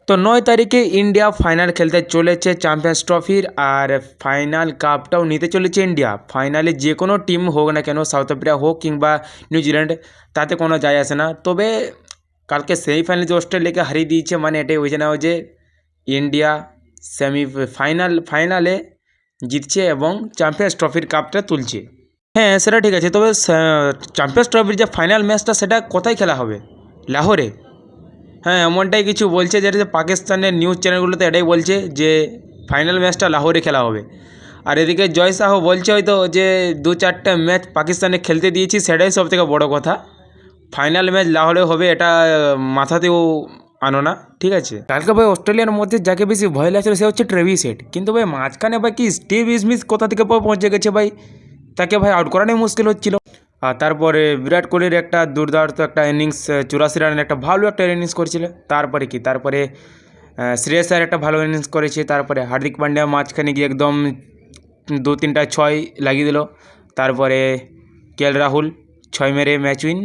তো 9 তারিখে India final খেলতে চলেছে চ্যাম্পিয়ন্স ট্রফির, আর ফাইনাল কাপটাও নিতে চলেছে ইন্ডিয়া। ফাইনালে যে কোনো টিম হোক না কেন, সাউথ আফ্রিকা হোক কিংবা নিউজিল্যান্ড, তাতে কোনো যায় আসে না। তবে কালকে সেমিফাইনালে যে অস্ট্রেলিয়াকে হারিয়ে দিয়েছে, মানে এটাই হয়েছে না যে ইন্ডিয়া ফাইনালে জিতছে এবং চ্যাম্পিয়ন্স ট্রফির কাপটা তুলছে। হ্যাঁ, সেটা ঠিক আছে, তবে চ্যাম্পিয়ন্স ট্রফির যে ফাইনাল ম্যাচটা সেটা কোথায় খেলা হবে? লাহোরে? হ্যাঁ, এমনটাই কিছু বলছে, যেটা যে পাকিস্তানের নিউজ চ্যানেলগুলোতে এটাই বলছে যে ফাইনাল ম্যাচটা লাহোরে খেলা হবে। আর এদিকে জয় শাহ বলছে হয়তো যে 2-4টে ম্যাচ পাকিস্তানে খেলতে দিয়েছি, সেটাই সবথেকে বড় কথা। ফাইনাল ম্যাচ লাহোরে হবে, এটা মাথাতেও আনো না, ঠিক আছে? কালকে ভাই অস্ট্রেলিয়ার মধ্যে যাকে বেশি ভয় লাগছিল সে হচ্ছে ট্রেভিস হেড, কিন্তু ভাই মাঝখানে ভাই কি স্টিভ স্মিথ কোথা থেকে পৌঁছে গেছে ভাই, তাকে ভাই আউট করানোই মুশকিল হচ্ছিল। আর তারপরে বিরাট কোহলির একটা দুর্দান্ত একটা ইনিংস, 84 রানের একটা ভালো একটা ইনিংস করেছিল। তারপরে শ্রেয়স আয়ার একটা ভালো ইনিংস করেছে। তারপরে হার্দিক পান্ডিয়া মাঝখানে গিয়ে একদম 2-3টা ছয় লাগিয়ে দিল। তারপরে কেএল রাহুল 6 মেরে ম্যাচ উইন।